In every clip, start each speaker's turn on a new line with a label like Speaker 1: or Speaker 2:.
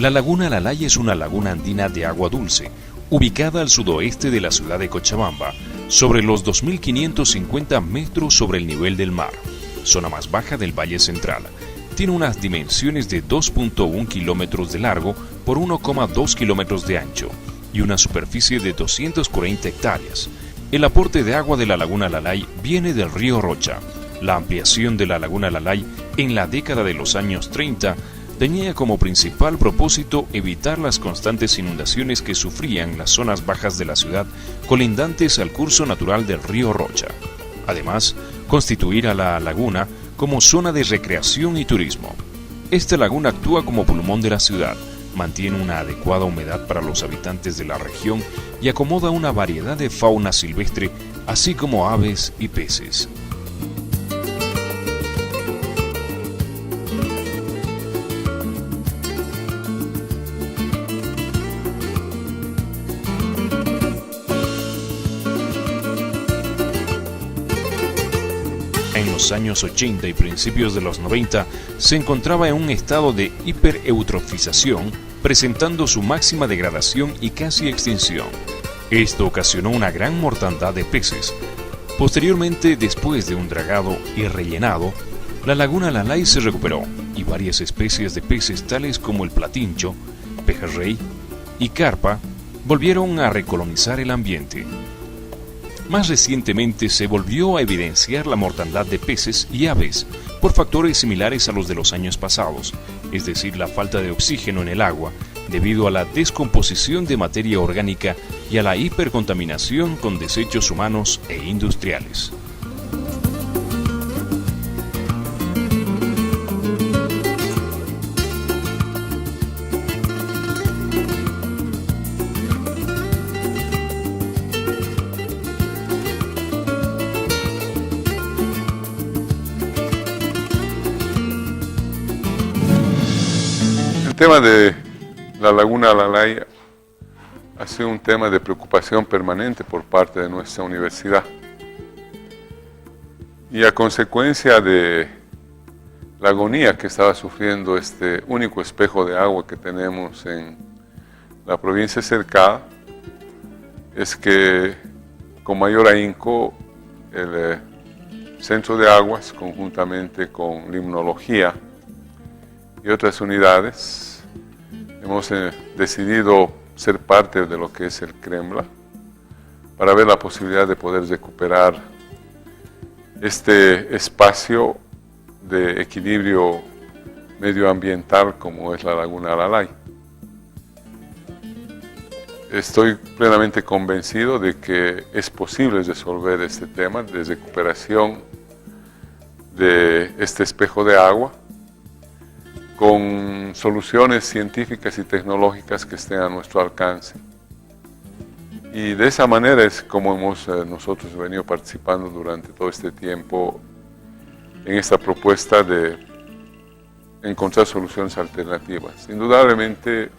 Speaker 1: La laguna Lalay es una laguna andina de agua dulce, ubicada al sudoeste de la ciudad de Cochabamba, sobre los 2.550 metros sobre el nivel del mar, zona más baja del Valle Central. Tiene unas dimensiones de 2.1 kilómetros de largo por 1,2 kilómetros de ancho y una superficie de 240 hectáreas. El aporte de agua de la laguna Lalay viene del río Rocha. La ampliación de la laguna Lalay en la década de los años 30 tenía como principal propósito evitar las constantes inundaciones que sufrían las zonas bajas de la ciudad colindantes al curso natural del río Rocha. Además, constituir a la laguna como zona de recreación y turismo. Esta laguna actúa como pulmón de la ciudad, mantiene una adecuada humedad para los habitantes de la región y acomoda una variedad de fauna silvestre, así como aves y peces. En los años 80 y principios de los 90 se encontraba en un estado de hipereutrofización, presentando su máxima degradación y casi extinción. Esto ocasionó una gran mortandad de peces. Posteriormente, después de un dragado y rellenado, la laguna Lalay se recuperó y varias especies de peces tales como el platincho, pejerrey y carpa volvieron a recolonizar el ambiente. Más recientemente se volvió a evidenciar la mortandad de peces y aves por factores similares a los de los años pasados, es decir, la falta de oxígeno en el agua debido a la descomposición de materia orgánica y a la hipercontaminación con desechos humanos e industriales.
Speaker 2: El tema de la laguna Lalay ha sido un tema de preocupación permanente por parte de nuestra universidad. Y a consecuencia de la agonía que estaba sufriendo este único espejo de agua que tenemos en la provincia cercada, es que con mayor ahínco el Centro de Aguas, conjuntamente con Limnología y otras unidades, hemos decidido ser parte de lo que es el CREMLA para ver la posibilidad de poder recuperar este espacio de equilibrio medioambiental como es la laguna Lalay. Estoy plenamente convencido de que es posible resolver este tema de recuperación de este espejo de agua con soluciones científicas y tecnológicas que estén a nuestro alcance. Y de esa manera es como hemos nosotros venido participando durante todo este tiempo en esta propuesta de encontrar soluciones alternativas. Indudablemente,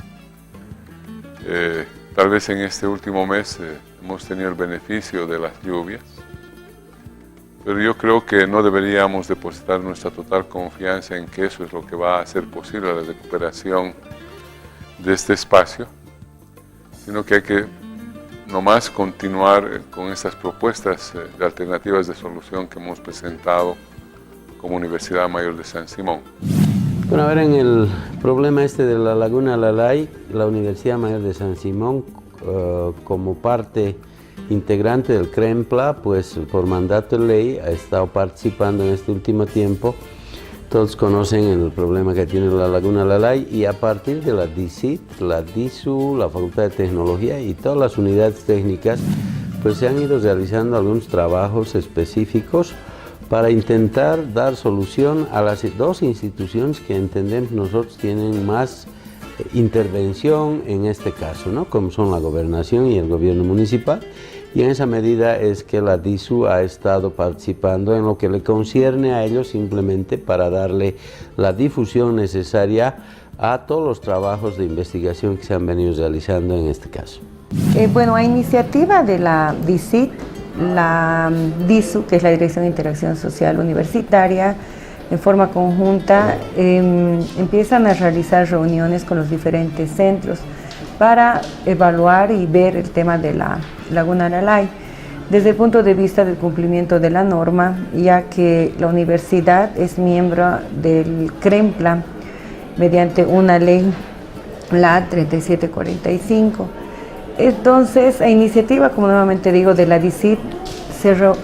Speaker 2: tal vez en este último mes hemos tenido el beneficio de las lluvias, pero yo creo que no deberíamos depositar nuestra total confianza en que eso es lo que va a hacer posible la recuperación de este espacio, sino que hay que nomás continuar con estas propuestas de alternativas de solución que hemos presentado como Universidad Mayor de San Simón.
Speaker 3: Bueno, a ver, en el problema este de la laguna Lalay, la Universidad Mayor de San Simón, como parte integrante del CREMPLA, pues por mandato de ley ha estado participando en este último tiempo. Todos conocen el problema que tiene la laguna Lalay y a partir de la DICIT, la DISU, la Facultad de Tecnología y todas las unidades técnicas, pues se han ido realizando algunos trabajos específicos para intentar dar solución a las dos instituciones que entendemos nosotros tienen más intervención en este caso, ¿no? Como son la gobernación y el gobierno municipal. Y en esa medida es que la DISU ha estado participando en lo que le concierne a ellos simplemente para darle la difusión necesaria a todos los trabajos de investigación que se han venido realizando en este caso.
Speaker 4: Bueno, a iniciativa de la DICIT, la DISU, que es la Dirección de Interacción Social Universitaria, en forma conjunta, empiezan a realizar reuniones con los diferentes centros para evaluar y ver el tema de la Laguna Lalay desde el punto de vista del cumplimiento de la norma, ya que la universidad es miembro del CREMPLA mediante una ley, la 3745. Entonces, a iniciativa, como nuevamente digo, de la DICIT,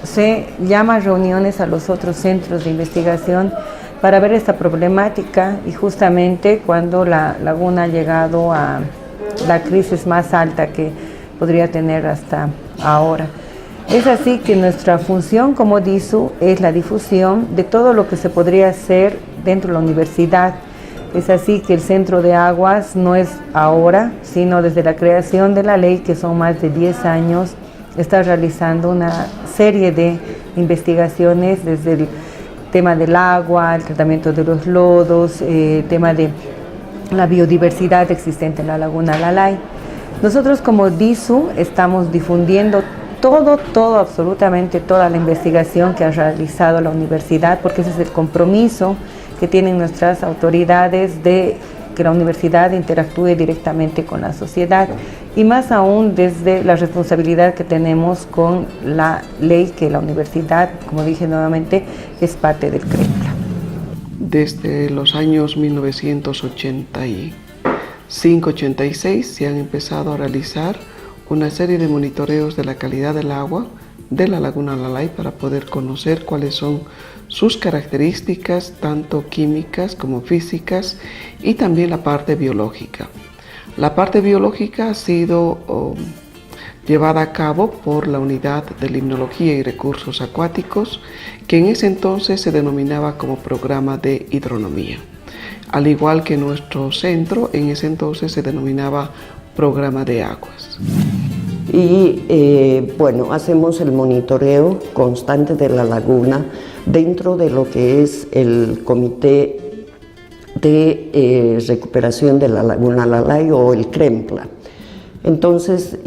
Speaker 4: se llama a reuniones a los otros centros de investigación para ver esta problemática, y justamente cuando la laguna ha llegado a la crisis más alta que podría tener hasta ahora. Es así que nuestra función como DISU es la difusión de todo lo que se podría hacer dentro de la universidad. Es así que el Centro de Aguas no es ahora, sino desde la creación de la ley, que son más de 10 años, está realizando una serie de investigaciones desde el tema del agua, el tratamiento de los lodos, tema de la biodiversidad existente en la Laguna Lalay. Nosotros como DISU estamos difundiendo absolutamente toda la investigación que ha realizado la universidad, porque ese es el compromiso que tienen nuestras autoridades de que la universidad interactúe directamente con la sociedad, y más aún desde la responsabilidad que tenemos con la ley, que la universidad, como dije nuevamente, es parte del CREMPLA.
Speaker 5: Desde los años 1985-86 se han empezado a realizar una serie de monitoreos de la calidad del agua de la Laguna Lalay para poder conocer cuáles son sus características, tanto químicas como físicas, y también la parte biológica. La parte biológica ha sido llevada a cabo por la Unidad de Limnología y Recursos Acuáticos, que en ese entonces se denominaba como Programa de Hidronomía. Al igual que nuestro centro, en ese entonces se denominaba Programa de Aguas.
Speaker 6: Y bueno, hacemos el monitoreo constante de la laguna dentro de lo que es el Comité de Recuperación de la Laguna Lalay, o el CREMPLA. Entonces,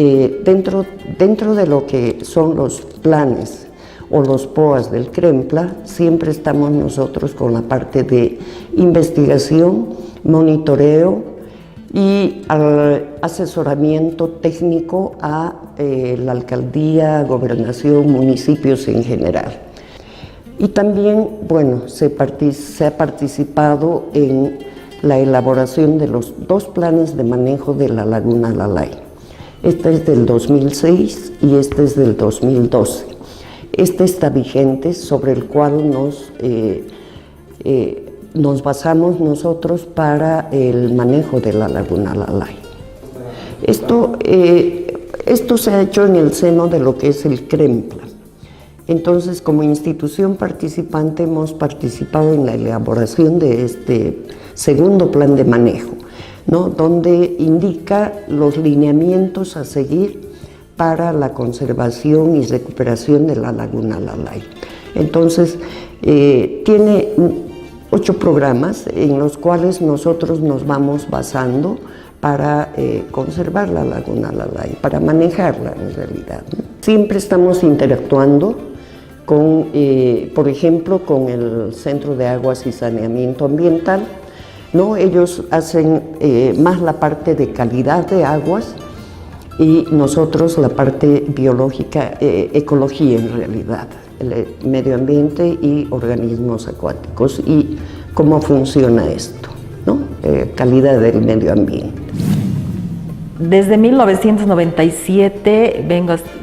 Speaker 6: dentro de lo que son los planes o los POAs del CREMPLA, siempre estamos nosotros con la parte de investigación, monitoreo y asesoramiento técnico a la alcaldía, gobernación, municipios en general. Y también, bueno, se ha participado en la elaboración de los 2 planes de manejo de la Laguna Lalay. Este es del 2006 y este es del 2012. Este está vigente, sobre el cual nos basamos nosotros para el manejo de la Laguna Lalay. Esto se ha hecho en el seno de lo que es el CREMPLA. Entonces, como institución participante, hemos participado en la elaboración de este segundo plan de manejo, ¿no?, donde indica los lineamientos a seguir para la conservación y recuperación de la Laguna Lalay. Entonces, tiene 8 programas en los cuales nosotros nos vamos basando para conservar la Laguna Lalay, para manejarla en realidad, ¿no? Siempre estamos interactuando con, por ejemplo, con el Centro de Aguas y Saneamiento Ambiental, ¿no? Ellos hacen más la parte de calidad de aguas y nosotros la parte biológica, ecología en realidad, el medio ambiente y organismos acuáticos, y cómo funciona esto, ¿no? Calidad del medio ambiente.
Speaker 7: Desde 1997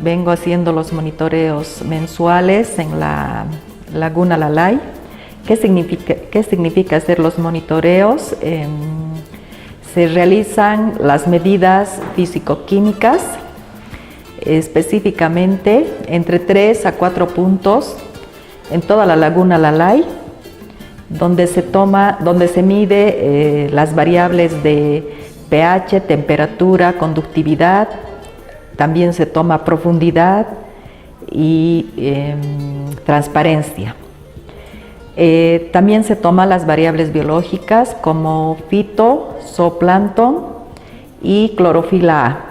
Speaker 7: vengo haciendo los monitoreos mensuales en la Laguna Lalay. ¿Qué significa hacer los monitoreos? Se realizan las medidas físico-químicas, específicamente entre 3 a 4 puntos en toda la Laguna Lalay, donde se mide las variables de pH, temperatura, conductividad, también se toma profundidad y transparencia. También se toman las variables biológicas como fito, zooplancton y clorofila A.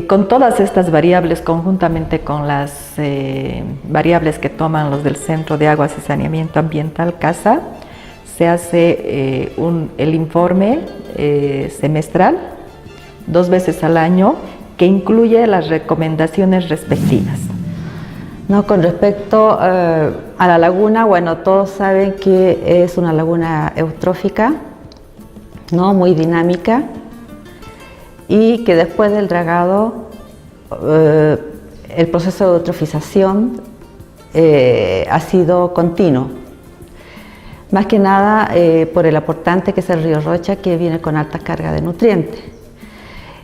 Speaker 7: Con todas estas variables, conjuntamente con las variables que toman los del Centro de Aguas y Saneamiento Ambiental, CASA, se hace el informe semestral, 2 veces al año, que incluye las recomendaciones respectivas.
Speaker 4: No, con respecto a la laguna, bueno, todos saben que es una laguna eutrófica, ¿no? Muy dinámica, y que después del dragado el proceso de eutrofización ha sido continuo. Más que nada por el aportante que es el río Rocha, que viene con alta carga de nutrientes.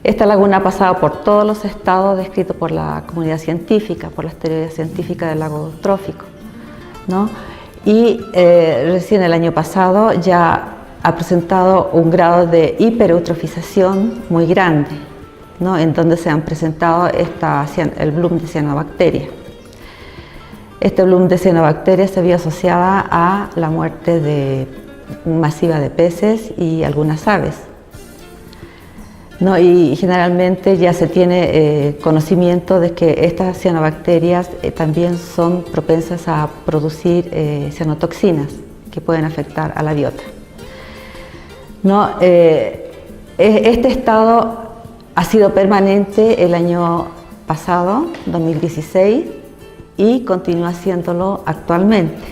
Speaker 4: Esta laguna ha pasado por todos los estados descritos por la comunidad científica, por las teorías científicas del lago eutrófico, ¿no? Y recién el año pasado ya ha presentado un grado de hipereutrofización muy grande, ¿no? En donde se han presentado el bloom de cianobacterias. Este bloom de cianobacterias se vio asociada a la muerte masiva de peces y algunas aves, ¿no? Y generalmente ya se tiene conocimiento de que estas cianobacterias también son propensas a producir cianotoxinas que pueden afectar a la biota, ¿no? Este estado ha sido permanente el año pasado, 2016, y continúa siéndolo actualmente,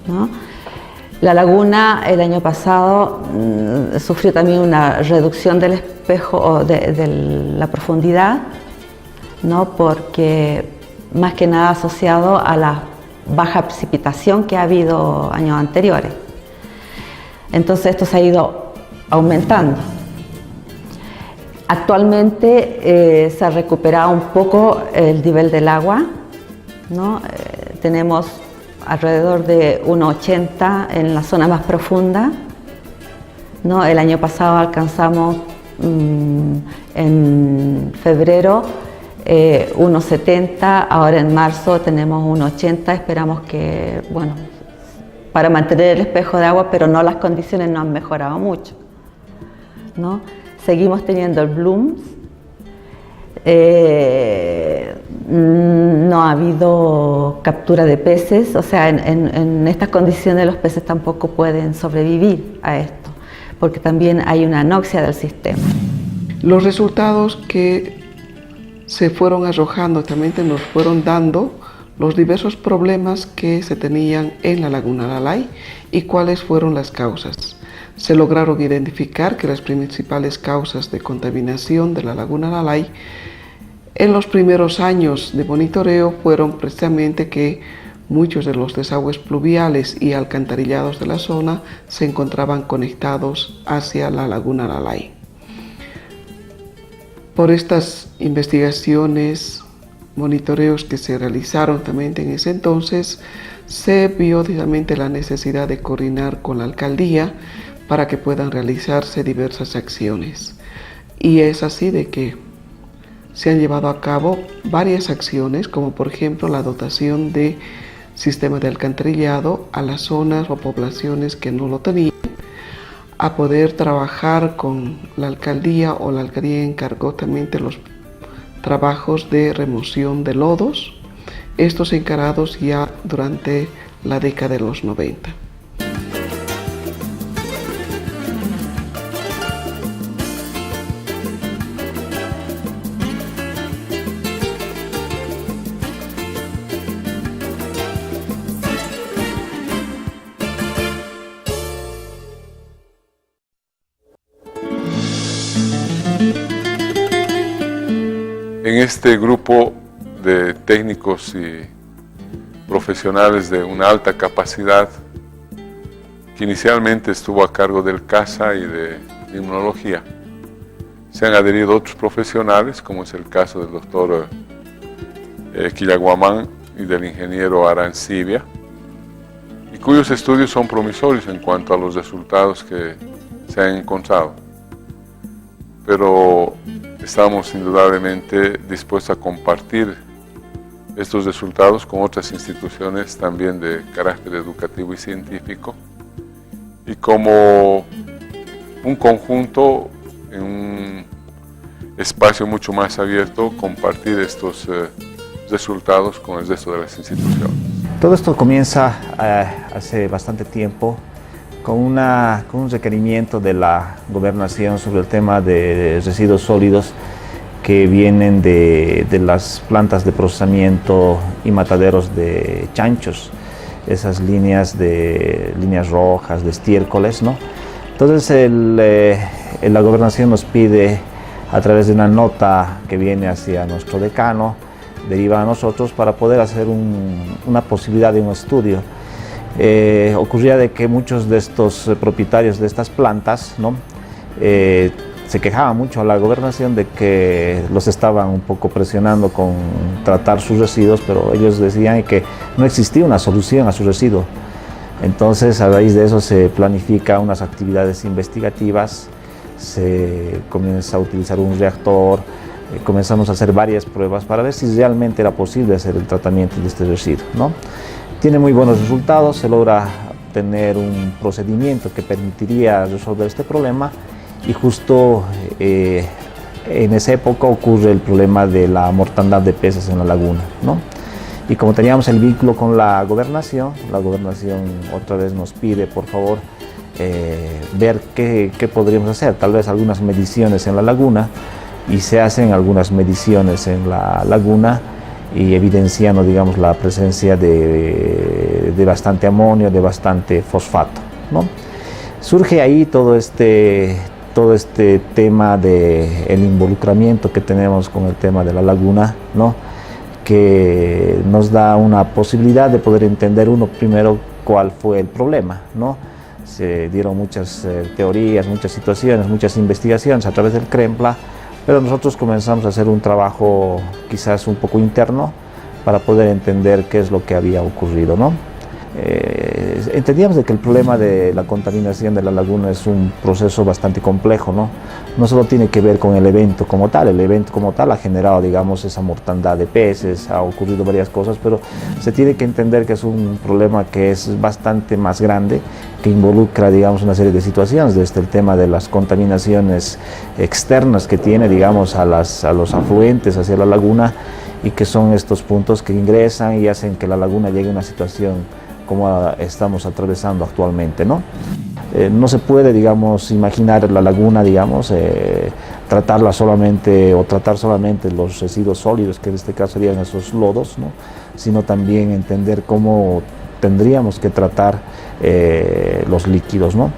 Speaker 4: ¿no? La laguna el año pasado sufrió también una reducción del espejo o de la profundidad, ¿no? Porque más que nada asociado a la baja precipitación que ha habido años anteriores. Entonces esto se ha ido aumentando. Actualmente se ha recuperado un poco el nivel del agua, ¿no? Tenemos alrededor de 1,80 en la zona más profunda, ¿no? El año pasado alcanzamos en febrero 1,70, ahora en marzo tenemos 1,80, esperamos que, bueno, para mantener el espejo de agua, pero no, las condiciones no han mejorado mucho, ¿no? Seguimos teniendo el bloom, no ha habido captura de peces, o sea, en estas condiciones los peces tampoco pueden sobrevivir a esto, porque también hay una anoxia del sistema.
Speaker 5: Los resultados que se fueron arrojando también nos fueron dando los diversos problemas que se tenían en la laguna Lalay y cuáles fueron las causas. Se lograron identificar que las principales causas de contaminación de la laguna Lalay en los primeros años de monitoreo fueron precisamente que muchos de los desagües pluviales y alcantarillados de la zona se encontraban conectados hacia la laguna Lalay. Por estas investigaciones, monitoreos que se realizaron también en ese entonces, se vio directamente la necesidad de coordinar con la alcaldía para que puedan realizarse diversas acciones. Y es así de que se han llevado a cabo varias acciones, como por ejemplo la dotación de sistemas de alcantarillado a las zonas o poblaciones que no lo tenían, a poder trabajar con la alcaldía, o la alcaldía encargó también de los trabajos de remoción de lodos, estos encarados ya durante la década de los 90.
Speaker 2: En este grupo de técnicos y profesionales de una alta capacidad, que inicialmente estuvo a cargo del CASA y de inmunología, se han adherido otros profesionales, como es el caso del doctor Quillaguamán y del ingeniero Arancibia, y cuyos estudios son promisorios en cuanto a los resultados que se han encontrado. Pero estamos indudablemente dispuestos a compartir estos resultados con otras instituciones también de carácter educativo y científico, y como un conjunto, en un espacio mucho más abierto, compartir estos resultados con el resto de las instituciones.
Speaker 8: Todo esto comienza hace bastante tiempo con un requerimiento de la gobernación sobre el tema de residuos sólidos que vienen de las plantas de procesamiento y mataderos de chanchos, esas líneas rojas de estiércoles, ¿no? Entonces la gobernación nos pide, a través de una nota que viene hacia nuestro decano, deriva a nosotros para poder hacer una posibilidad de un estudio. Ocurría de que muchos de estos propietarios de estas plantas, ¿no? Se quejaban mucho a la gobernación de que los estaban un poco presionando con tratar sus residuos, pero ellos decían que no existía una solución a su residuo. Entonces, a raíz de eso se planifica unas actividades investigativas, se comienza a utilizar un reactor, comenzamos a hacer varias pruebas para ver si realmente era posible hacer el tratamiento de este residuo, ¿no? Tiene muy buenos resultados, se logra tener un procedimiento que permitiría resolver este problema y justo en esa época ocurre el problema de la mortandad de peces en la laguna, ¿no? Y como teníamos el vínculo con la gobernación otra vez nos pide por favor ver qué podríamos hacer, tal vez algunas mediciones en la laguna, y se hacen algunas mediciones en la laguna y evidenciando, digamos, la presencia de bastante amonio, de bastante fosfato, ¿no? Surge ahí todo este tema del involucramiento que tenemos con el tema de la laguna, ¿no? Que nos da una posibilidad de poder entender primero cuál fue el problema, ¿no? Se dieron muchas teorías, muchas situaciones, muchas investigaciones a través del CREMPLA, pero nosotros comenzamos a hacer un trabajo quizás un poco interno para poder entender qué es lo que había ocurrido, ¿no? Entendíamos de que el problema de la contaminación de la laguna es un proceso bastante complejo, ¿no? No solo tiene que ver con el evento como tal, ha generado, digamos, esa mortandad de peces, ha ocurrido varias cosas, pero se tiene que entender que es un problema que es bastante más grande, que involucra, digamos, una serie de situaciones, desde el tema de las contaminaciones externas que tiene, digamos, a los afluentes hacia la laguna, y que son estos puntos que ingresan y hacen que la laguna llegue a una situación como estamos atravesando actualmente, ¿no? No se puede, digamos, imaginar la laguna, digamos, tratar solamente los residuos sólidos, que en este caso serían esos lodos, ¿no? Sino también entender cómo tendríamos que tratar los líquidos, ¿no?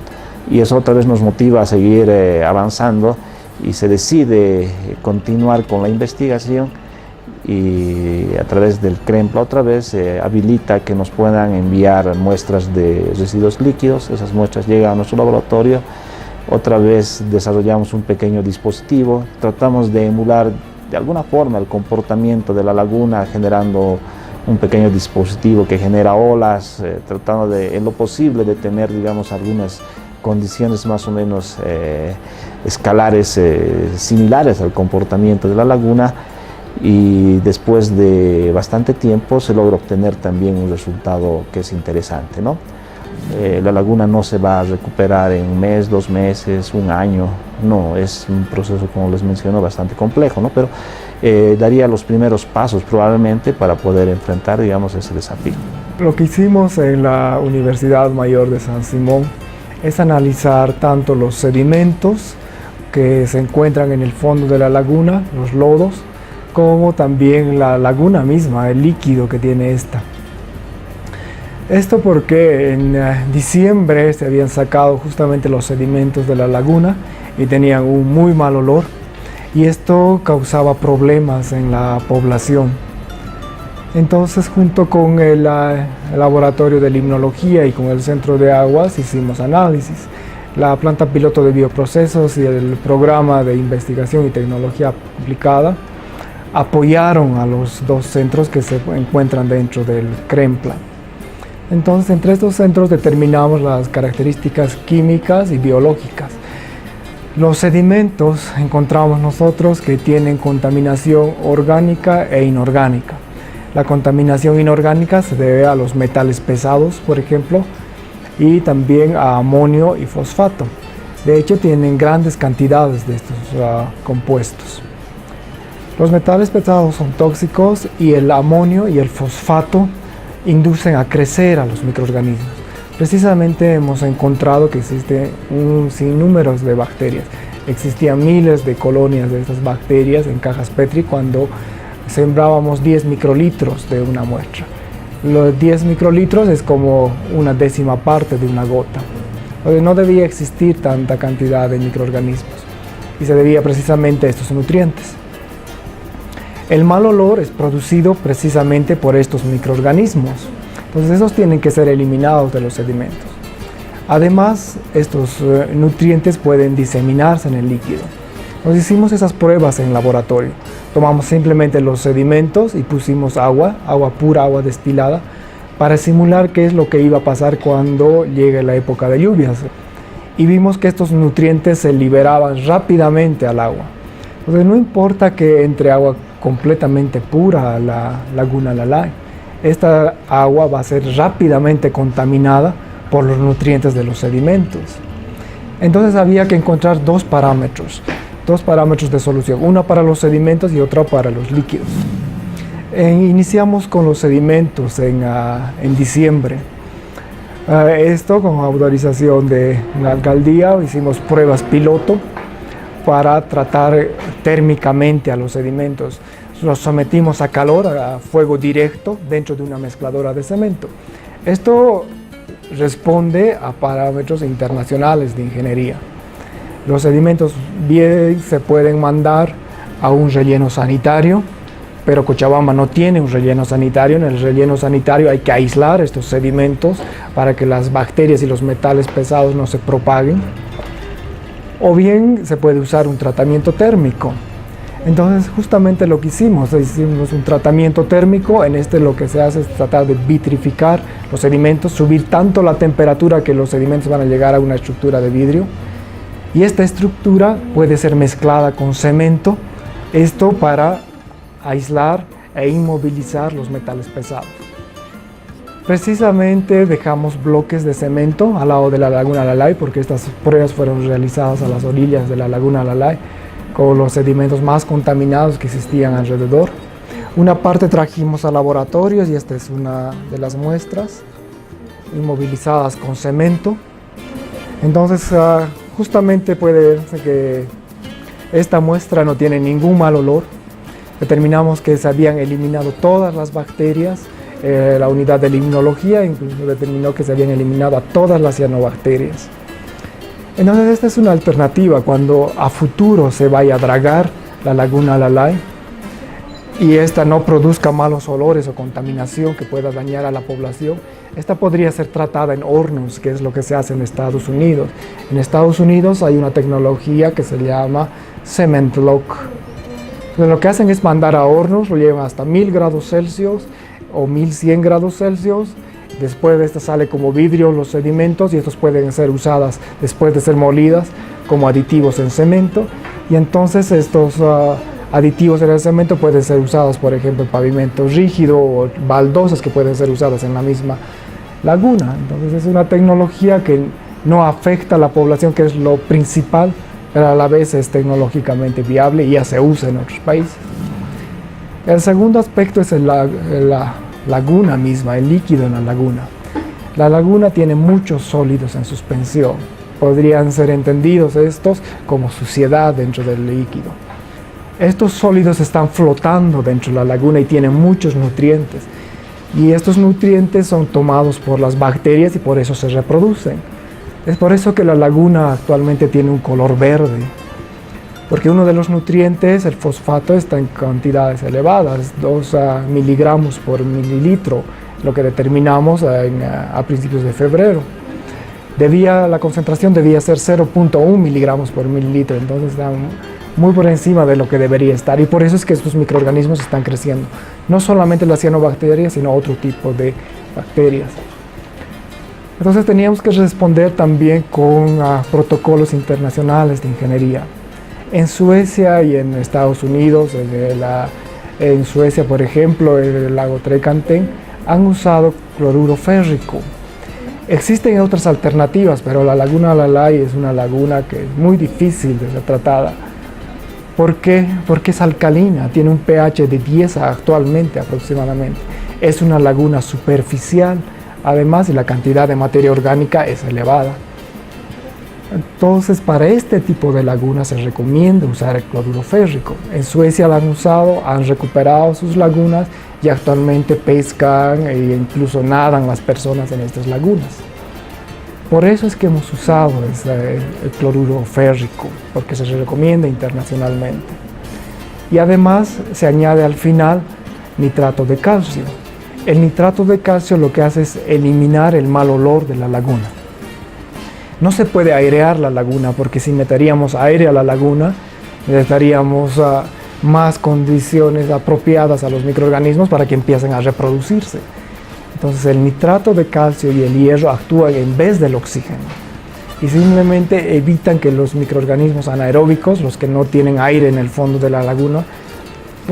Speaker 8: Y eso otra vez nos motiva a seguir avanzando y se decide continuar con la investigación, y a través del CREMPLA otra vez habilita que nos puedan enviar muestras de residuos líquidos. Esas muestras llegan a nuestro laboratorio, otra vez desarrollamos un pequeño dispositivo, tratamos de emular de alguna forma el comportamiento de la laguna generando un pequeño dispositivo que genera olas, tratando de, en lo posible, de tener, digamos, algunas condiciones más o menos escalares similares al comportamiento de la laguna. Y después de bastante tiempo se logra obtener también un resultado que es interesante, ¿no? La laguna no se va a recuperar en un mes, 2 meses, un año, no, es un proceso, como les menciono, bastante complejo, ¿no? Pero daría los primeros pasos probablemente para poder enfrentar, digamos, ese desafío.
Speaker 9: Lo que hicimos en la Universidad Mayor de San Simón es analizar tanto los sedimentos que se encuentran en el fondo de la laguna, los lodos, como también la laguna misma, el líquido que tiene esta. Esto porque en diciembre se habían sacado justamente los sedimentos de la laguna y tenían un muy mal olor, y esto causaba problemas en la población. Entonces, junto con el laboratorio de limnología y con el centro de aguas, hicimos análisis. La planta piloto de bioprocesos y el programa de investigación y tecnología aplicada apoyaron a los 2 centros que se encuentran dentro del CREMPLA. Entonces, entre estos centros determinamos las características químicas y biológicas. Los sedimentos encontramos nosotros que tienen contaminación orgánica e inorgánica. La contaminación inorgánica se debe a los metales pesados, por ejemplo, y también a amonio y fosfato. De hecho, tienen grandes cantidades de estos compuestos. Los metales pesados son tóxicos y el amonio y el fosfato inducen a crecer a los microorganismos. Precisamente hemos encontrado que existen un sinnúmero de bacterias. Existían miles de colonias de estas bacterias en cajas Petri cuando sembrábamos 10 microlitros de una muestra. Los 10 microlitros es como una décima parte de una gota. No debía existir tanta cantidad de microorganismos y se debía precisamente a estos nutrientes. El mal olor es producido precisamente por estos microorganismos, entonces esos tienen que ser eliminados de los sedimentos. Además, estos nutrientes pueden diseminarse en el líquido. Nos hicimos esas pruebas en laboratorio. Tomamos simplemente los sedimentos y pusimos agua pura, agua destilada, para simular qué es lo que iba a pasar cuando llegue la época de lluvias. Y vimos que estos nutrientes se liberaban rápidamente al agua. Entonces no importa que entre agua completamente pura a la laguna Lalay, esta agua va a ser rápidamente contaminada por los nutrientes de los sedimentos. Entonces había que encontrar dos parámetros de solución, una para los sedimentos y otra para los líquidos. Iniciamos con los sedimentos en diciembre. Esto con autorización de la alcaldía, hicimos pruebas piloto para tratar térmicamente a los sedimentos. Los sometimos a calor, a fuego directo, dentro de una mezcladora de cemento. Esto responde a parámetros internacionales de ingeniería. Los sedimentos bien se pueden mandar a un relleno sanitario, pero Cochabamba no tiene un relleno sanitario. En el relleno sanitario hay que aislar estos sedimentos para que las bacterias y los metales pesados no se propaguen. O bien se puede usar un tratamiento térmico. Entonces justamente lo que hicimos un tratamiento térmico. En este lo que se hace es tratar de vitrificar los sedimentos, subir tanto la temperatura que los sedimentos van a llegar a una estructura de vidrio. Y esta estructura puede ser mezclada con cemento, esto para aislar e inmovilizar los metales pesados. Precisamente dejamos bloques de cemento al lado de la laguna Lalay, porque estas pruebas fueron realizadas a las orillas de la laguna Lalay, con los sedimentos más contaminados que existían alrededor. Una parte trajimos a laboratorios y esta es una de las muestras, inmovilizadas con cemento. Entonces, justamente puede ser que esta muestra no tiene ningún mal olor. Determinamos que se habían eliminado todas las bacterias. La unidad de limnología incluso determinó que se habían eliminado a todas las cianobacterias. Entonces esta es una alternativa cuando a futuro se vaya a dragar la laguna Lalay y esta no produzca malos olores o contaminación que pueda dañar a la población. Esta podría ser tratada en hornos, que es lo que se hace en Estados Unidos. En Estados Unidos hay una tecnología que se llama Cement Lock. Entonces, lo que hacen es mandar a hornos, lo llevan hasta 1000 grados Celsius o 1100 grados Celsius. Después de esta sale como vidrio los sedimentos y estos pueden ser usadas después de ser molidas como aditivos en cemento. Y entonces estos aditivos en el cemento pueden ser usados, por ejemplo, en pavimento rígido o baldosas que pueden ser usadas en la misma laguna. Entonces es una tecnología que no afecta a la población, que es lo principal, pero a la vez es tecnológicamente viable y ya se usa en otros países. El segundo aspecto es la laguna misma, el líquido en la laguna. La laguna tiene muchos sólidos en suspensión. Podrían ser entendidos estos como suciedad dentro del líquido. Estos sólidos están flotando dentro de la laguna y tienen muchos nutrientes. Y estos nutrientes son tomados por las bacterias y por eso se reproducen. Es por eso que la laguna actualmente tiene un color verde. Porque uno de los nutrientes, el fosfato, está en cantidades elevadas, 2 miligramos por mililitro, lo que determinamos a principios de febrero. La concentración debía ser 0.1 miligramos por mililitro, entonces está muy por encima de lo que debería estar. Y por eso es que estos microorganismos están creciendo. No solamente las cianobacterias, sino otro tipo de bacterias. Entonces teníamos que responder también con protocolos internacionales de ingeniería. En Suecia y en Estados Unidos, en Suecia, por ejemplo, en el lago Trekanten, han usado cloruro férrico. Existen otras alternativas, pero la laguna Lalay es una laguna que es muy difícil de ser tratada. ¿Por qué? Porque es alcalina, tiene un pH de 10 actualmente aproximadamente. Es una laguna superficial, además, y la cantidad de materia orgánica es elevada. Entonces, para este tipo de lagunas se recomienda usar el cloruro férrico. En Suecia lo han usado, han recuperado sus lagunas y actualmente pescan e incluso nadan las personas en estas lagunas. Por eso es que hemos usado el cloruro férrico, porque se recomienda internacionalmente. Y además se añade al final nitrato de calcio. El nitrato de calcio lo que hace es eliminar el mal olor de la laguna. No se puede airear la laguna, porque si meteríamos aire a la laguna, necesitaríamos más condiciones apropiadas a los microorganismos para que empiecen a reproducirse. Entonces el nitrato de calcio y el hierro actúan en vez del oxígeno y simplemente evitan que los microorganismos anaeróbicos, los que no tienen aire en el fondo de la laguna,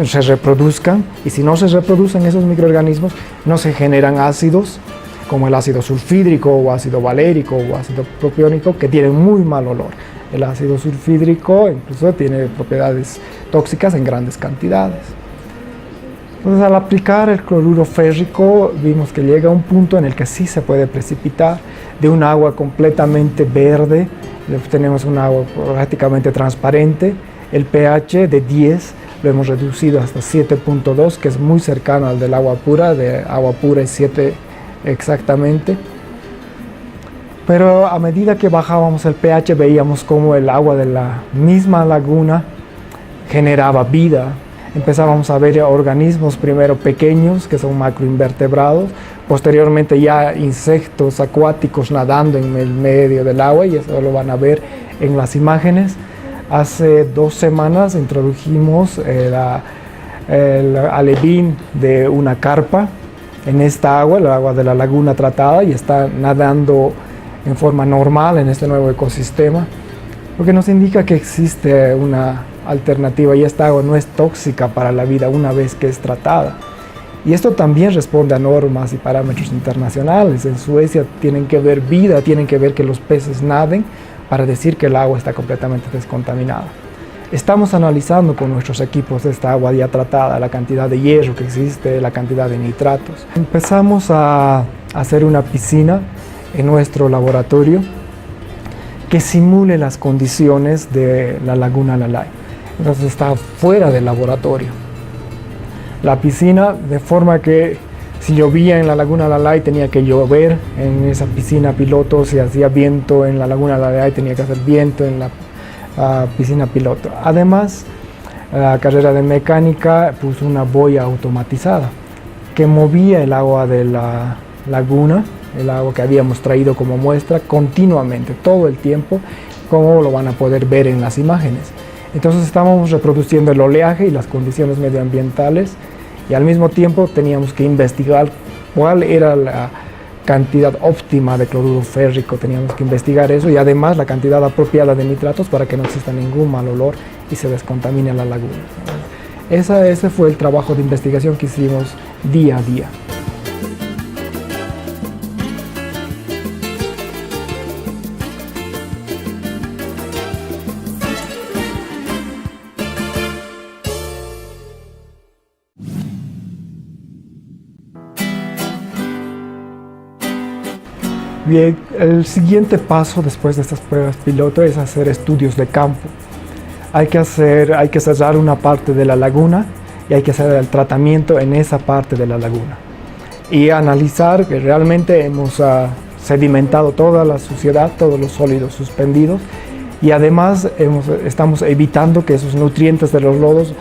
Speaker 9: se reproduzcan, y si no se reproducen esos microorganismos, no se generan ácidos como el ácido sulfídrico o ácido valérico o ácido propiónico, que tienen muy mal olor. El ácido sulfídrico incluso tiene propiedades tóxicas en grandes cantidades. Entonces, al aplicar el cloruro férrico, vimos que llega a un punto en el que sí se puede precipitar de un agua completamente verde. Tenemos un agua prácticamente transparente. El pH de 10 lo hemos reducido hasta 7.2, que es muy cercano al del agua pura. De agua pura es 7 exactamente. Pero a medida que bajábamos el pH, veíamos cómo el agua de la misma laguna generaba vida. Empezábamos a ver organismos primero pequeños, que son macroinvertebrados, posteriormente ya insectos acuáticos nadando en el medio del agua, y eso lo van a ver en las imágenes. Hace 2 semanas introdujimos el alevín de una carpa en esta agua, el agua de la laguna tratada, y está nadando en forma normal en este nuevo ecosistema, lo que nos indica que existe una alternativa y esta agua no es tóxica para la vida una vez que es tratada. Y esto también responde a normas y parámetros internacionales. En Suecia tienen que ver vida, tienen que ver que los peces naden para decir que el agua está completamente descontaminada. Estamos analizando con nuestros equipos esta agua ya tratada, la cantidad de hierro que existe, la cantidad de nitratos. Empezamos a hacer una piscina en nuestro laboratorio que simule las condiciones de la laguna Lalay. Entonces está fuera del laboratorio. La piscina, de forma que si llovía en la laguna Lalay tenía que llover en esa piscina piloto, si hacía viento en la laguna Lalay tenía que hacer viento en la piscina piloto. Además, la carrera de mecánica puso una boya automatizada que movía el agua de la laguna, el agua que habíamos traído como muestra, continuamente, todo el tiempo, como lo van a poder ver en las imágenes. Entonces estábamos reproduciendo el oleaje y las condiciones medioambientales, y al mismo tiempo teníamos que investigar cuál era la cantidad óptima de cloruro férrico, teníamos que investigar eso, y además la cantidad apropiada de nitratos para que no exista ningún mal olor y se descontamine la laguna. Ese fue el trabajo de investigación que hicimos día a día. Bien, el siguiente paso después de estas pruebas piloto es hacer estudios de campo. Hay que cerrar una parte de la laguna y hay que hacer el tratamiento en esa parte de la laguna. Y analizar que realmente hemos sedimentado toda la suciedad, todos los sólidos suspendidos, y además estamos evitando que esos nutrientes de los lodos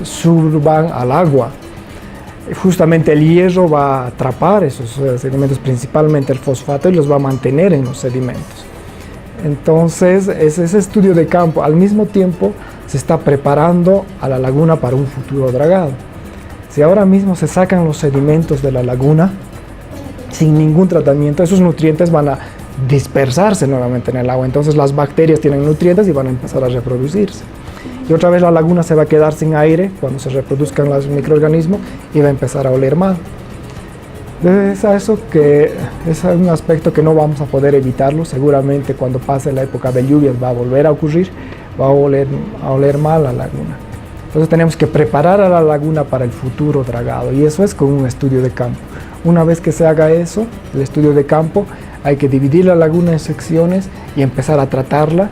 Speaker 9: suban al agua. Justamente el hierro va a atrapar esos sedimentos, principalmente el fosfato, y los va a mantener en los sedimentos. Entonces, ese estudio de campo al mismo tiempo se está preparando a la laguna para un futuro dragado. Si ahora mismo se sacan los sedimentos de la laguna sin ningún tratamiento, esos nutrientes van a dispersarse nuevamente en el agua. Entonces las bacterias tienen nutrientes y van a empezar a reproducirse. Y otra vez la laguna se va a quedar sin aire cuando se reproduzcan los microorganismos y va a empezar a oler mal. Es un aspecto que no vamos a poder evitarlo. Seguramente cuando pase la época de lluvias va a volver a ocurrir, va a oler mal la laguna. Entonces tenemos que preparar a la laguna para el futuro dragado, y eso es con un estudio de campo. Una vez que se haga eso, el estudio de campo, hay que dividir la laguna en secciones y empezar a tratarla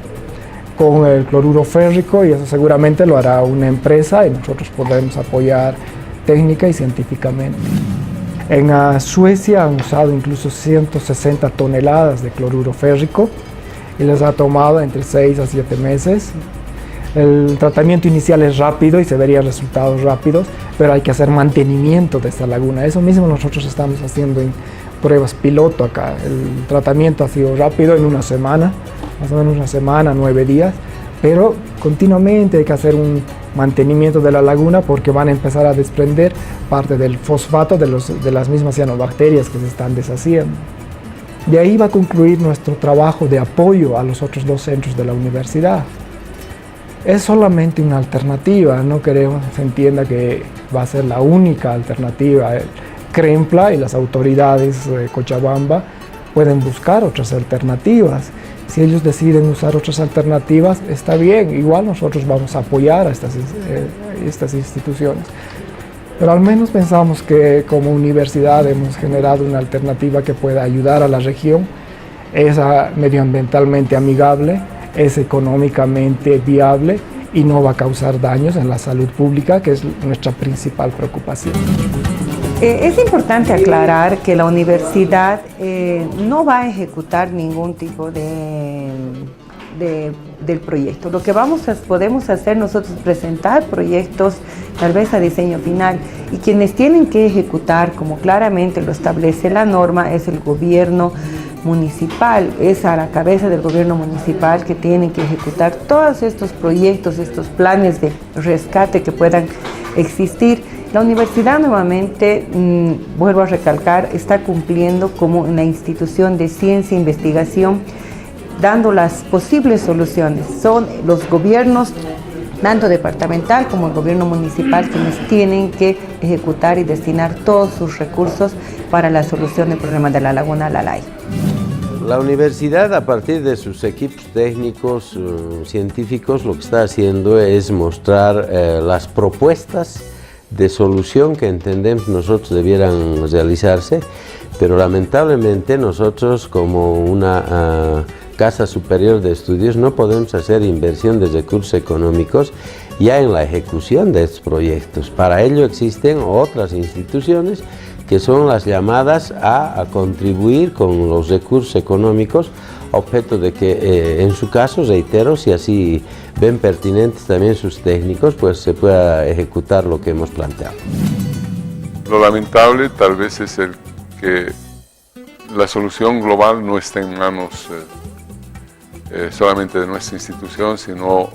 Speaker 9: con el cloruro férrico, y eso seguramente lo hará una empresa y nosotros podremos apoyar técnica y científicamente. En Suecia han usado incluso 160 toneladas de cloruro férrico y les ha tomado entre 6 a 7 meses. El tratamiento inicial es rápido y se verían resultados rápidos, pero hay que hacer mantenimiento de esta laguna. Eso mismo nosotros estamos haciendo en pruebas piloto acá. El tratamiento ha sido rápido en una semana, más o menos una semana, 9 días, pero continuamente hay que hacer un mantenimiento de la laguna porque van a empezar a desprender parte del fosfato de las mismas cianobacterias que se están deshaciendo. De ahí va a concluir nuestro trabajo de apoyo a los otros 2 centros de la universidad. Es solamente una alternativa, no queremos que se entienda que va a ser la única alternativa. El CREMPLA y las autoridades de Cochabamba pueden buscar otras alternativas. Si ellos deciden usar otras alternativas, está bien, igual nosotros vamos a apoyar a estas instituciones. Pero al menos pensamos que como universidad hemos generado una alternativa que pueda ayudar a la región, es medioambientalmente amigable, es económicamente viable y no va a causar daños en la salud pública, que es nuestra principal preocupación.
Speaker 4: Es importante aclarar que la universidad no va a ejecutar ningún tipo del proyecto. Lo que podemos hacer nosotros es presentar proyectos tal vez a diseño final, y quienes tienen que ejecutar, como claramente lo establece la norma, es el gobierno municipal. Es a la cabeza del gobierno municipal que tienen que ejecutar todos estos proyectos, estos planes de rescate que puedan existir. La universidad nuevamente, vuelvo a recalcar, está cumpliendo como una institución de ciencia e investigación, dando las posibles soluciones. Son los gobiernos, tanto departamental como el gobierno municipal, quienes tienen que ejecutar y destinar todos sus recursos para la solución del problema de la laguna Lalay.
Speaker 3: La universidad, a partir de sus equipos técnicos, científicos, lo que está haciendo es mostrar las propuestas de solución que entendemos nosotros debieran realizarse, pero lamentablemente nosotros como una Casa Superior de Estudios no podemos hacer inversión de recursos económicos ya en la ejecución de estos proyectos. Para ello existen otras instituciones que son las llamadas a contribuir con los recursos económicos, objeto de que en su caso, reitero, si así ven pertinentes también sus técnicos, pues se pueda ejecutar lo que hemos planteado.
Speaker 2: Lo lamentable tal vez es el que la solución global no está en manos solamente de nuestra institución, sino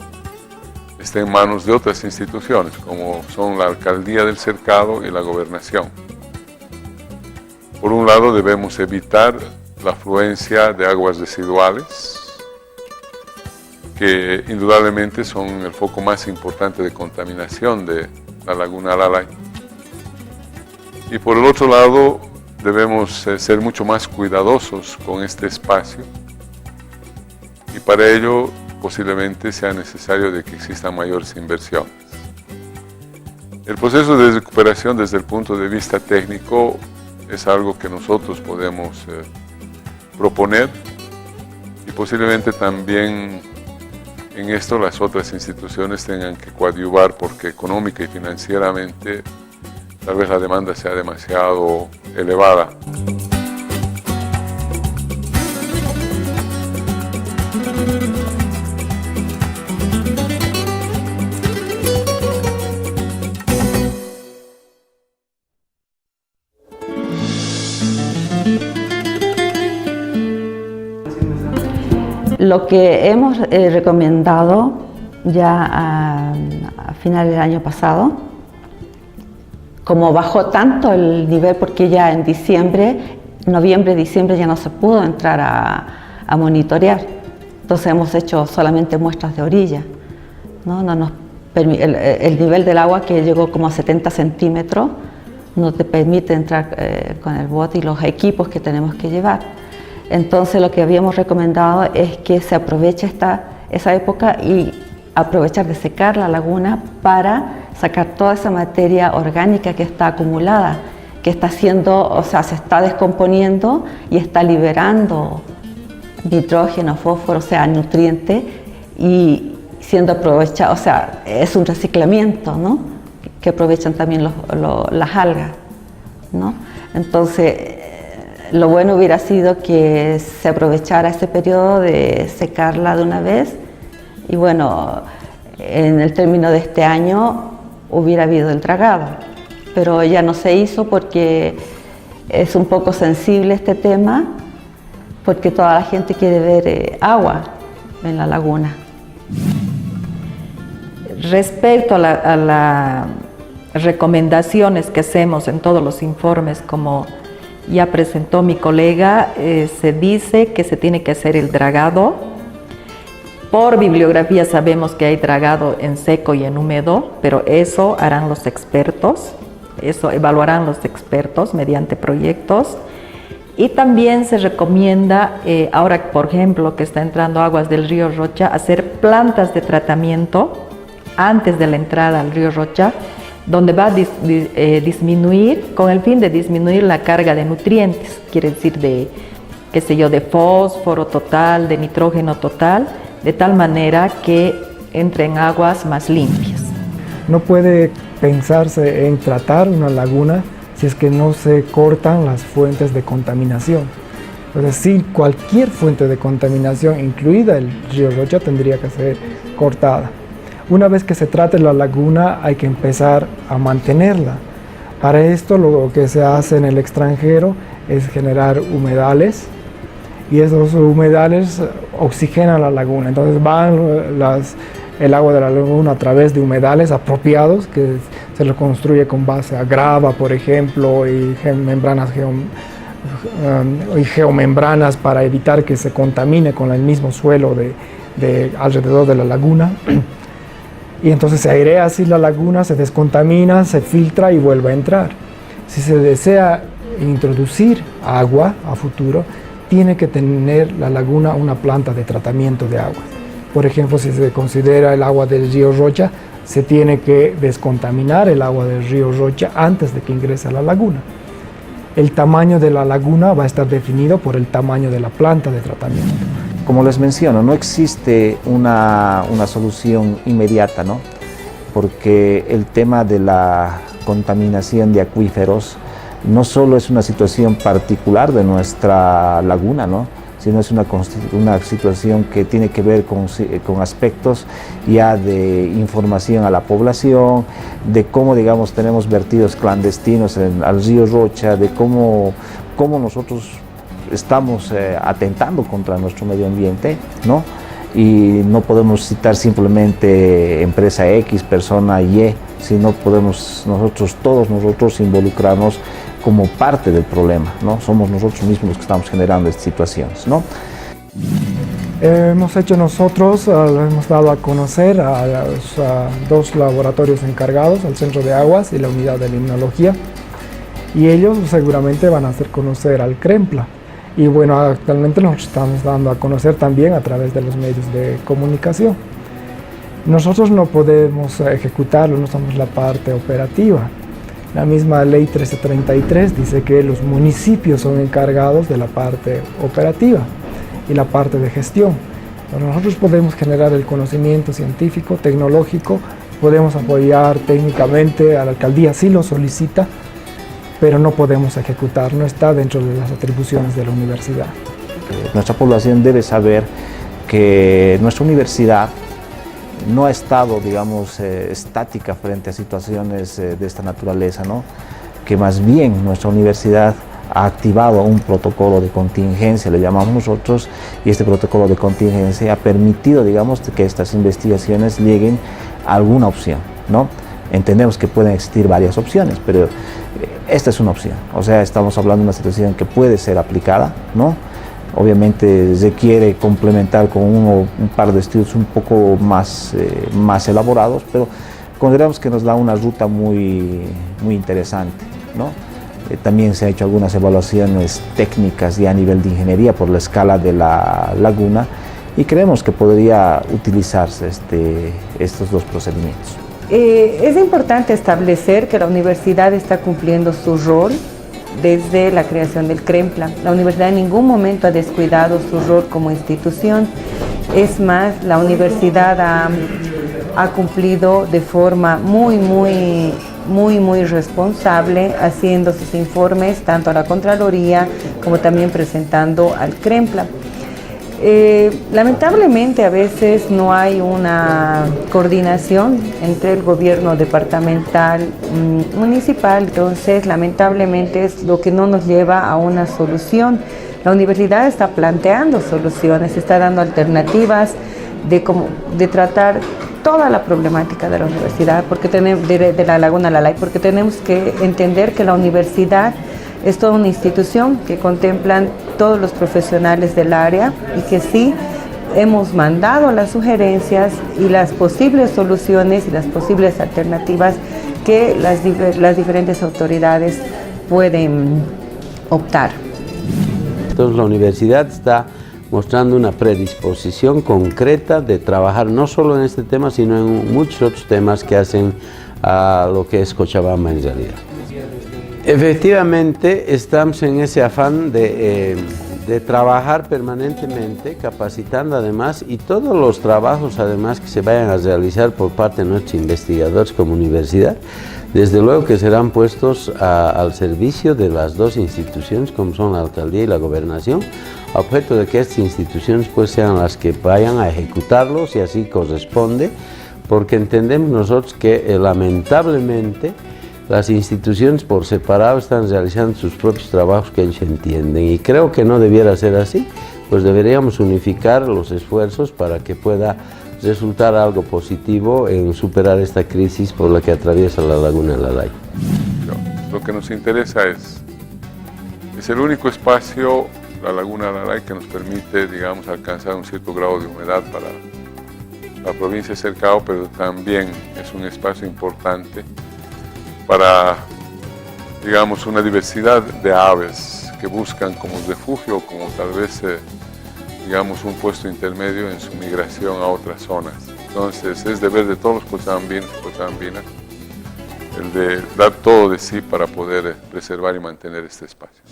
Speaker 2: está en manos de otras instituciones, como son la Alcaldía del Cercado y la Gobernación. Por un lado, debemos evitar la afluencia de aguas residuales, que indudablemente son el foco más importante de contaminación de la laguna Lalay. Y por el otro lado, debemos ser mucho más cuidadosos con este espacio, y para ello posiblemente sea necesario de que existan mayores inversiones. El proceso de recuperación desde el punto de vista técnico es algo que nosotros podemos proponer, y posiblemente también en esto las otras instituciones tengan que coadyuvar, porque económica y financieramente tal vez la demanda sea demasiado elevada.
Speaker 7: Lo que hemos recomendado ya a finales del año pasado, como bajó tanto el nivel, porque ya en noviembre, diciembre ya no se pudo entrar a monitorear, entonces hemos hecho solamente muestras de orilla, ¿no? El nivel del agua, que llegó como a 70 centímetros, no te permite entrar con el bote y los equipos que tenemos que llevar. Entonces lo que habíamos recomendado es que se aproveche esa época y
Speaker 4: aprovechar de secar la laguna para sacar toda esa materia orgánica que está acumulada, que está haciendo, o sea, se está descomponiendo y está liberando nitrógeno, fósforo, o sea, nutrientes, y siendo aprovechado, o sea, es un reciclamiento, ¿no? Que aprovechan también las algas, ¿no? Entonces, lo bueno hubiera sido que se aprovechara ese periodo de secarla de una vez y bueno, en el término de este año hubiera habido el dragado, pero ya no se hizo porque es un poco sensible este tema, porque toda la gente quiere ver agua en la laguna.
Speaker 7: Respecto a las recomendaciones que hacemos en todos los informes, como ya presentó mi colega, se dice que se tiene que hacer el dragado. Por bibliografía sabemos que hay dragado en seco y en húmedo, pero eso harán los expertos, eso evaluarán los expertos mediante proyectos. Y también se recomienda, ahora por ejemplo que está entrando aguas del río Rocha, hacer plantas de tratamiento antes de la entrada al río Rocha, donde va a disminuir, con el fin de disminuir la carga de nutrientes, quiere decir de, qué sé yo, de fósforo total, de nitrógeno total, de tal manera que entren aguas más limpias.
Speaker 9: No puede pensarse en tratar una laguna si es que no se cortan las fuentes de contaminación. Es decir, cualquier fuente de contaminación, incluida el río Rocha, tendría que ser cortada. Una vez que se trate la laguna, hay que empezar a mantenerla. Para esto, lo que se hace en el extranjero es generar humedales, y esos humedales oxigenan la laguna. Entonces van el agua de la laguna a través de humedales apropiados, que se lo construye con base a grava, por ejemplo, y geomembranas para evitar que se contamine con el mismo suelo de alrededor de la laguna. Y entonces se airea así la laguna, se descontamina, se filtra y vuelve a entrar. Si se desea introducir agua a futuro, tiene que tener la laguna una planta de tratamiento de aguas. Por ejemplo, si se considera el agua del río Rocha, se tiene que descontaminar el agua del río Rocha antes de que ingrese a la laguna. El tamaño de la laguna va a estar definido por el tamaño de la planta de tratamiento.
Speaker 8: Como les menciono, no existe una solución inmediata, ¿no? Porque el tema de la contaminación de acuíferos no solo es una situación particular de nuestra laguna, ¿no? Sino es una situación que tiene que ver con aspectos ya de información a la población, de cómo, digamos, tenemos vertidos clandestinos al río Rocha, de cómo nosotros estamos atentando contra nuestro medio ambiente, ¿no? Y no podemos citar simplemente empresa X, persona Y, sino podemos todos nosotros involucrarnos como parte del problema, ¿no? Somos nosotros mismos los que estamos generando estas situaciones, ¿no?
Speaker 9: Hemos hecho nosotros, hemos dado a conocer a los dos laboratorios encargados, el Centro de Aguas y la Unidad de Limnología, y ellos seguramente van a hacer conocer al CREMPLA. Y bueno, actualmente nos estamos dando a conocer también a través de los medios de comunicación. Nosotros no podemos ejecutarlo, no somos la parte operativa. La misma ley 1333 dice que los municipios son encargados de la parte operativa y la parte de gestión. Pero nosotros podemos generar el conocimiento científico, tecnológico, podemos apoyar técnicamente a la alcaldía si lo solicita, pero no podemos ejecutar, no está dentro de las atribuciones de la universidad.
Speaker 8: Nuestra población debe saber que nuestra universidad no ha estado, digamos, estática frente a situaciones de esta naturaleza, ¿no? Que más bien nuestra universidad ha activado un protocolo de contingencia, le llamamos nosotros, y este protocolo de contingencia ha permitido, digamos, que estas investigaciones lleguen a alguna opción, ¿no? Entendemos que pueden existir varias opciones, pero esta es una opción. O sea, estamos hablando de una situación que puede ser aplicada, ¿no? Obviamente requiere complementar con un par de estudios un poco más elaborados, pero consideramos que nos da una ruta muy interesante, ¿no? También se han hecho algunas evaluaciones técnicas ya a nivel de ingeniería por la escala de la laguna, y creemos que podría utilizarse estos dos procedimientos.
Speaker 4: Es importante establecer que la universidad está cumpliendo su rol desde la creación del CREMPLA. La universidad en ningún momento ha descuidado su rol como institución. Es más, la universidad ha cumplido de forma muy responsable, haciendo sus informes tanto a la Contraloría como también presentando al CREMPLA. Lamentablemente a veces no hay una coordinación entre el gobierno departamental, municipal, entonces lamentablemente es lo que no nos lleva a una solución. La universidad está planteando soluciones, está dando alternativas de tratar toda la problemática de la universidad, de la Laguna Lalay, porque tenemos que entender que la universidad es toda una institución que contemplan todos los profesionales del área y que sí hemos mandado las sugerencias y las posibles soluciones y las posibles alternativas que las diferentes autoridades pueden optar.
Speaker 3: Entonces la universidad está mostrando una predisposición concreta de trabajar no solo en este tema, sino en muchos otros temas que hacen a lo que es Cochabamba en realidad. Efectivamente, estamos en ese afán de trabajar permanentemente, capacitando además, y todos los trabajos además que se vayan a realizar por parte de nuestros investigadores como universidad, desde luego que serán puestos al servicio de las dos instituciones, como son la alcaldía y la gobernación, a objeto de que estas instituciones pues sean las que vayan a ejecutarlos, si así corresponde, porque entendemos nosotros que lamentablemente las instituciones por separado están realizando sus propios trabajos que ellos entienden, y creo que no debiera ser así, pues deberíamos unificar los esfuerzos para que pueda resultar algo positivo en superar esta crisis por la que atraviesa la Laguna Lalay.
Speaker 2: Lo que nos interesa es el único espacio, la Laguna Lalay, que nos permite, digamos, alcanzar un cierto grado de humedad para la provincia de Cercado, pero también es un espacio importante para, digamos, una diversidad de aves que buscan como refugio, como tal vez, digamos, un puesto intermedio en su migración a otras zonas. Entonces, es deber de todos los cochabambinos y cochabambinas el de dar todo de sí para poder preservar y mantener este espacio.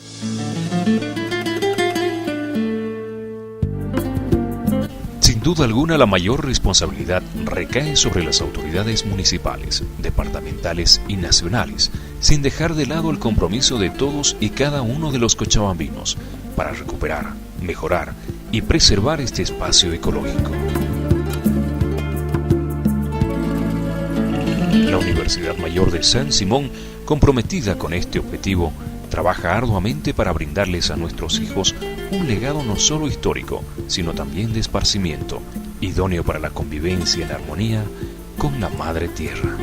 Speaker 1: Sin duda alguna, la mayor responsabilidad recae sobre las autoridades municipales, departamentales y nacionales, sin dejar de lado el compromiso de todos y cada uno de los cochabambinos para recuperar, mejorar y preservar este espacio ecológico. La Universidad Mayor de San Simón, comprometida con este objetivo, trabaja arduamente para brindarles a nuestros hijos un legado no solo histórico, sino también de esparcimiento, idóneo para la convivencia en armonía con la Madre Tierra.